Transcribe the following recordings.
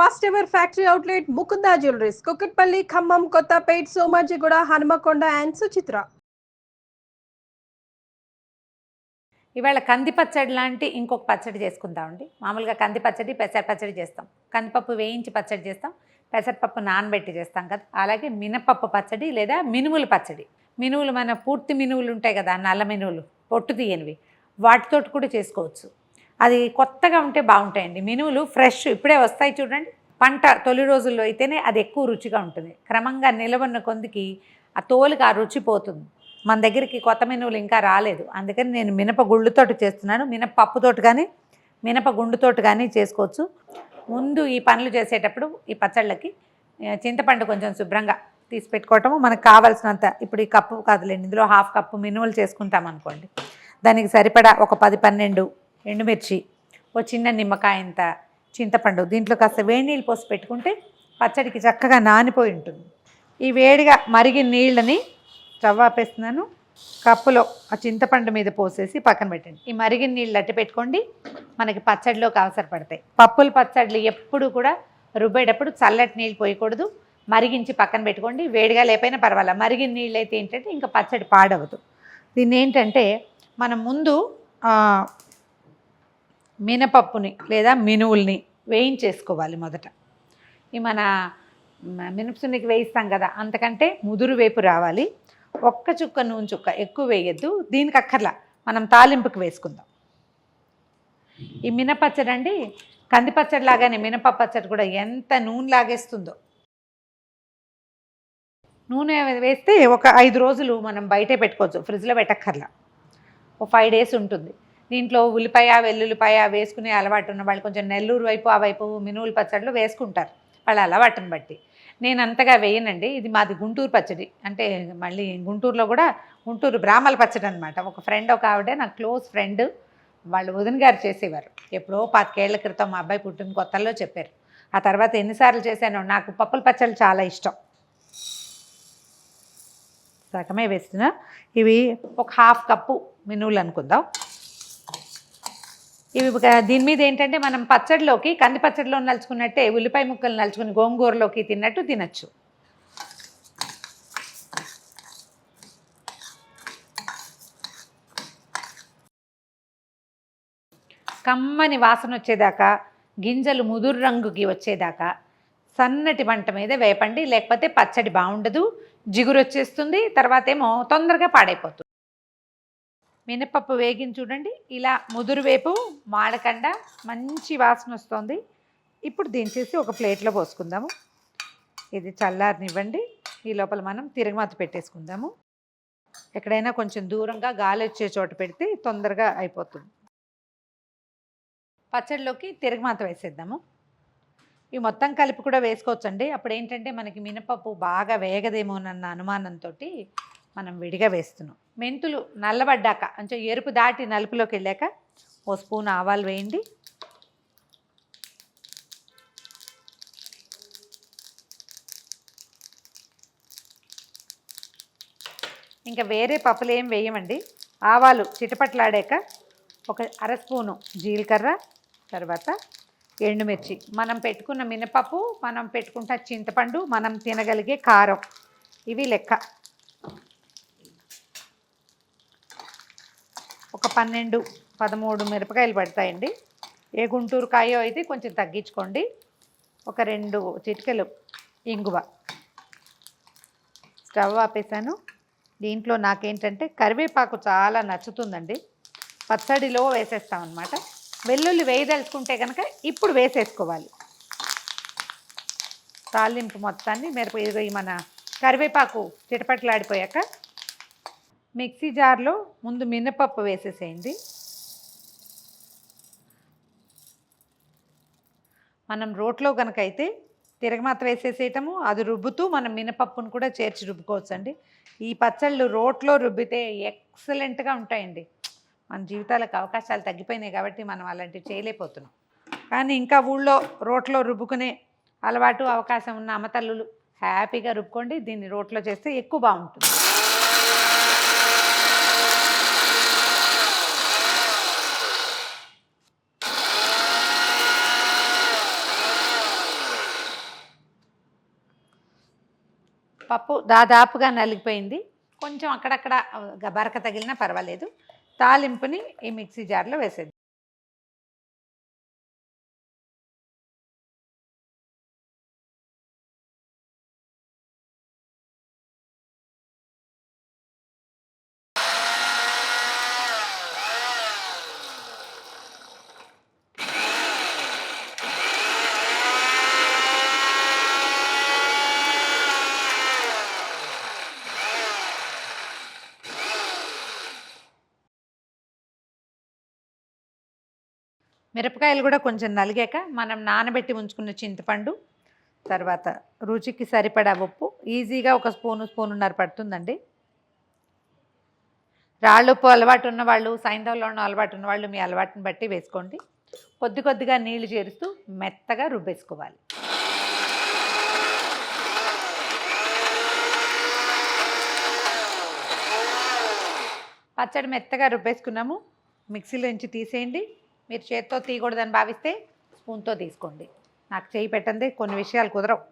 First ever factory outlet Mukunda jewelleries, Kukatpally, Khammam, Kothapet, Somajiguda, Hanamkonda and Suchitra. ఇవాళ కంది పచ్చడి లాంటి ఇంకొక పచ్చడి చేసుకుందామండి. మామూలుగా కంది పచ్చడి, పెసర పచ్చడి చేస్తాం. కందిపప్పు వేయించి పచ్చడి చేస్తాం, పెసరపప్పు నానబెట్టి చేస్తాం కదా. అలాగే మినపప్పు పచ్చడి లేదా మినుముల పచ్చడి. మినువులు మన పూర్తి మినువులు ఉంటాయి కదా, నల్ల మినువులు, పొట్టు తీయనివి, వాటితోటి కూడా చేసుకోవచ్చు. అది కొత్తగా ఉంటే బాగుంటాయండి. మినువులు ఫ్రెష్ ఇప్పుడే వస్తాయి చూడండి. పంట తొలి రోజుల్లో అయితేనే అది ఎక్కువ రుచిగా ఉంటుంది. క్రమంగా నిలవన్న కొందికి ఆ తోలుకి ఆ రుచి పోతుంది. మన దగ్గరికి కొత్త మినువులు ఇంకా రాలేదు, అందుకని నేను మినప గుళ్ళుతోటి చేస్తున్నాను. మినపప్పుతోటి కానీ మినప గుండుతోటి కానీ చేసుకోవచ్చు. ముందు ఈ పనులు చేసేటప్పుడు ఈ పచ్చళ్ళకి చింతపండు కొంచెం శుభ్రంగా తీసి పెట్టుకోవటము. మనకు కావాల్సినంత, ఇప్పుడు ఈ కప్పు కాదులేండి, ఇందులో హాఫ్ కప్పు మినువులు చేసుకుంటాం అనుకోండి, దానికి సరిపడా ఒక 10-12 ఎండుమిర్చి, ఒక చిన్న నిమ్మకాయ ఇంత చింతపండు, దీంట్లో కాస్త వేడి నీళ్ళు పోసి పెట్టుకుంటే పచ్చడికి చక్కగా నానిపోయి ఉంటుంది. ఈ వేడిగా మరిగిన నీళ్ళని స్టవ్ ఆపేస్తున్నాను. కప్పులో ఆ చింతపండు మీద పోసేసి పక్కన పెట్టండి. ఈ మరిగిన నీళ్ళు అట్టి పెట్టుకోండి, మనకి పచ్చడిలోకి అవసరపడతాయి. పప్పుల పచ్చళ్ళు ఎప్పుడు కూడా రుబ్బేటప్పుడు చల్లటి నీళ్ళు పోయకూడదు, మరిగించి పక్కన పెట్టుకోండి. వేడిగా లేకపోయినా పర్వాలేదు, మరిగిన నీళ్ళు అయితే ఏంటంటే ఇంకా పచ్చడి పాడవదు. దీన్ని ఏంటంటే మనం ముందు మినపప్పుని లేదా మినువుల్ని వేయించేసుకోవాలి మొదట. ఈ మన మినపసునికి వేయిస్తాం కదా, అంతకంటే ముదురు వేపు రావాలి. ఒక్క చుక్క నూనె చుక్క ఎక్కువ వేయద్దు, దీనికి అక్కర్లా, మనం తాలింపుకి వేసుకుందాం. ఈ మినపచ్చడి అండి, కందిపచ్చడి లాగానే మినపప్పు పచ్చడి కూడా ఎంత నూనె లాగేస్తుందో. నూనె వేస్తే ఒక 5 రోజులు మనం బయటే పెట్టుకోవచ్చు, ఫ్రిడ్జ్లో పెట్టక్కర్లా. ఒక 5 days ఉంటుంది. దీంట్లో ఉల్లిపాయ, వెల్లుల్లిపాయ వేసుకునే అలవాటు ఉన్న వాళ్ళు కొంచెం నెల్లూరు వైపు ఆ వైపు మినువుల పచ్చళ్ళు వేసుకుంటారు, వాళ్ళ అలవాటుని బట్టి. నేను అంతగా వేయనండి. ఇది మాది గుంటూరు పచ్చడి, అంటే మళ్ళీ గుంటూరులో కూడా గుంటూరు బ్రాహ్మల పచ్చడి అనమాట. ఒక ఫ్రెండ్, ఒక ఆవిడ నాకు క్లోజ్ ఫ్రెండ్, వాళ్ళు వదిన గారు చేసేవారు. ఎప్పుడో 25 ఏళ్ల క్రితం మా అబ్బాయి పుట్టిన కొత్తల్లో చెప్పారు. ఆ తర్వాత ఎన్నిసార్లు చేశానో. నాకు పప్పుల పచ్చళ్ళు చాలా ఇష్టం. సగమే వేస్తున్నా. ఇవి ఒక హాఫ్ కప్పు మినువులు అనుకుందాం. ఇవి దీని మీద ఏంటంటే మనం పచ్చడిలోకి, కంది పచ్చడిలో నలుచుకున్నట్టే ఉల్లిపాయ ముక్కలు నలుచుకుని గోంగూరలోకి తిన్నట్టు తినచ్చు. కమ్మని వాసన వచ్చేదాకా, గింజలు ముదురు రంగుకి వచ్చేదాకా సన్నటి మంట మీద వేపండి, లేకపోతే పచ్చడి బాగుండదు, జిగురు వచ్చేస్తుంది, తర్వాత ఏమో తొందరగా పాడైపోతుంది. మినపప్పు వేగిన చూడండి, ఇలా ముదురు వేపు మాడకుండా మంచి వాసన వస్తుంది. ఇప్పుడు దించేసి ఒక ప్లేట్లో పోసుకుందాము. ఇది చల్లారనివ్వండి. ఈ లోపల మనం తిరగమాత పెట్టేసుకుందాము. ఎక్కడైనా కొంచెం దూరంగా గాలి వచ్చే చోట పెడితే తొందరగా అయిపోతుంది. పచ్చడిలోకి తిరగమాత వేసేద్దాము. ఇవి మొత్తం కలిపి కూడా వేసుకోవచ్చండి. అప్పుడు ఏంటంటే మనకి మినపప్పు బాగా వేగదేమోనన్న అనుమానంతో మనం విడిగా వేస్తున్నాం. మెంతులు నల్లబడ్డాక, అంటే ఎరుపు దాటి నలుపులోకి వెళ్ళాక ఓ స్పూన్ ఆవాలు వేయండి. ఇంకా వేరే పప్పులు ఏం వేయమండి. ఆవాలు చిటపట్లాడాక ఒక 1/2 స్పూను జీలకర్ర, తర్వాత ఎండుమిర్చి, మనం పెట్టుకున్న మినపప్పు, మనం పెట్టుకుంటా చింతపండు, మనం తినగలిగే కారం, ఇవి లెక్క. ఒక 12-13 మిరపకాయలు పడతాయండి. ఏ గుంటూరు కాయో అయితే కొంచెం తగ్గించుకోండి. ఒక 2 చిటికెలు ఇంగువ. స్టవ్ ఆపేసాను. దీంట్లో నాకేంటంటే కరివేపాకు చాలా నచ్చుతుందండి, పచ్చడిలో వేసేస్తామన్నమాట. వెల్లుల్లి వేయదలుచుకుంటే కనుక ఇప్పుడు వేసేసుకోవాలి. తాలింపు మొత్తాన్ని మన కరివేపాకు చిటపట్లాడిపోయాక మిక్సీ జార్లో ముందు మినపప్పు వేసేసేయండి. మనం రోట్లో కనుక అయితే తిరగమాత వేసేసేయటము, అది రుబ్బుతూ మనం మినపప్పును కూడా చేర్చి రుబ్బుకోవచ్చు అండి. ఈ పచ్చళ్ళు రోట్లో రుబ్బితే ఎక్సలెంట్గా ఉంటాయండి. మన జీవితాలకు అవకాశాలు తగ్గిపోయినాయి కాబట్టి మనం అలాంటివి చేయలేకపోతున్నాం. కానీ ఇంకా ఊళ్ళో రోట్లో రుబ్బుకునే అలవాటు అవకాశం ఉన్న అమ్మతల్లులు హ్యాపీగా రుబ్బుకోండి. దీన్ని రోట్లో చేస్తే ఎక్కువ బాగుంటుంది. పప్పు దాదాపుగా నలిగిపోయింది. కొంచెం అక్కడక్కడ బరక తగిలినా పర్వాలేదు. తాలింపుని ఈ మిక్సీ జార్లో వేసేది. మిరపకాయలు కూడా కొంచెం నలిగాక మనం నానబెట్టి ఉంచుకున్న చింతపండు, తర్వాత రుచికి సరిపడా ఉప్పు, ఈజీగా ఒక స్పూనున్నర పడుతుందండి. రాళ్ళుప్పు అలవాటు ఉన్నవాళ్ళు, సైంధవంలో అలవాటు ఉన్నవాళ్ళు మీ అలవాటుని బట్టి వేసుకోండి. కొద్దిగా నీళ్లు చేరుస్తూ మెత్తగా రుబ్బేసుకోవాలి. పచ్చడి మెత్తగా రుబ్బేసుకున్నాము. మిక్సీలోంచి తీసేయండి. మీరు చేత్తో తీయకూడదని భావిస్తే స్పూన్తో తీసుకోండి. నాకు చేయి పెట్టండి, కొన్ని విషయాలు కుదరవు.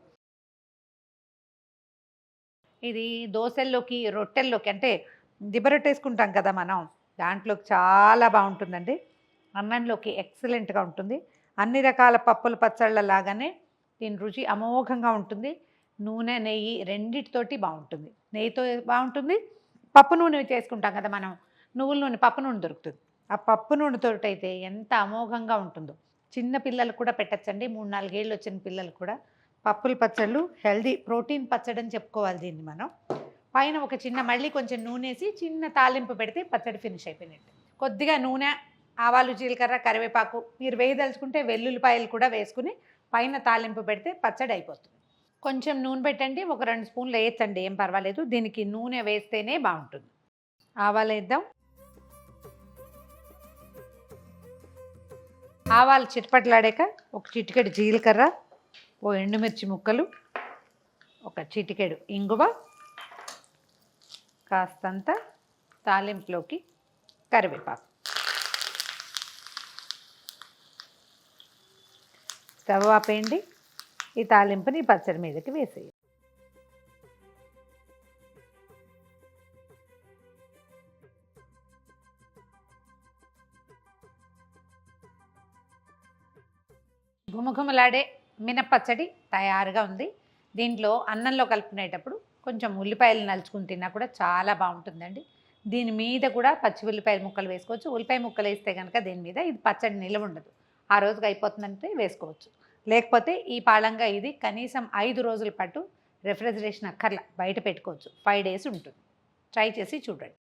ఇది దోశల్లోకి, రొట్టెల్లోకి, అంటే దిబ్బరొట్టేసుకుంటాం కదా మనం, దాంట్లోకి చాలా బాగుంటుందండి. అన్నంలోకి ఎక్సలెంట్గా ఉంటుంది. అన్ని రకాల పప్పుల పచ్చళ్ళ లాగానే దీని రుచి అమోఘంగా ఉంటుంది. నూనె, నెయ్యి రెండిటితోటి బాగుంటుంది. నెయ్యితో బాగుంటుంది. పప్పు నూనె చేసుకుంటాం కదా మనం, నువ్వుల నూనె, పప్పు నూనె దొరుకుతుంది. ఆ పప్పు నూనెతో అయితే ఎంత అమోఘంగా ఉంటుందో. చిన్న పిల్లలు కూడా పెట్టచ్చండి. 3-4 ఏళ్ళు వచ్చిన పిల్లలు కూడా. పప్పుల పచ్చళ్ళు హెల్దీ, ప్రోటీన్ పచ్చడి అని చెప్పుకోవాలి దీన్ని మనం. పైన ఒక చిన్న మళ్ళీ కొంచెం నూనెసి చిన్న తాలింపు పెడితే పచ్చడి ఫినిష్ అయిపోయినట్టు. కొద్దిగా నూనె, ఆవాలు, జీలకర్ర, కరివేపాకు, మీరు వేయదలుచుకుంటే వెల్లుల్లిపాయలు కూడా వేసుకుని పైన తాలింపు పెడితే పచ్చడి అయిపోతుంది. కొంచెం నూనె పెట్టండి, ఒక 2 స్పూన్లు వేయచ్చండి, ఏం పర్వాలేదు. దీనికి నూనె వేస్తేనే బాగుంటుంది. ఆవాలు వేద్దాం. ఆవాలు చిటపట్లాడాక ఒక చిటికెడు జీలకర్ర, ఓ ఎండుమిర్చి ముక్కలు, ఒక చిటికెడు ఇంగువ, కాస్తంత తాలింపులోకి కరివేపాకు. స్టవ్ ఆపేయండి. ఈ తాలింపుని పచ్చడి మీదకి వేసేయండి. గుమగుమలాడే మినపచ్చడి తయారుగా ఉంది. దీంట్లో అన్నంలో కలుపుకునేటప్పుడు కొంచెం ఉల్లిపాయలు నలుచుకుని తిన్నా కూడా చాలా బాగుంటుందండి. దీని మీద కూడా పచ్చి ఉల్లిపాయల ముక్కలు వేసుకోవచ్చు. ఉల్లిపాయ ముక్కలు వేస్తే కనుక దీని మీద ఇది పచ్చడి నిలవ ఉండదు. ఆ రోజుకి అయిపోతుందంటే వేసుకోవచ్చు. లేకపోతే ఈ పాళంగా ఇది కనీసం 5 రోజుల పాటు రెఫ్రిజిరేషన్ అక్కర్లా, బయట పెట్టుకోవచ్చు. 5 డేస్ ఉంటుంది. ట్రై చేసి చూడండి.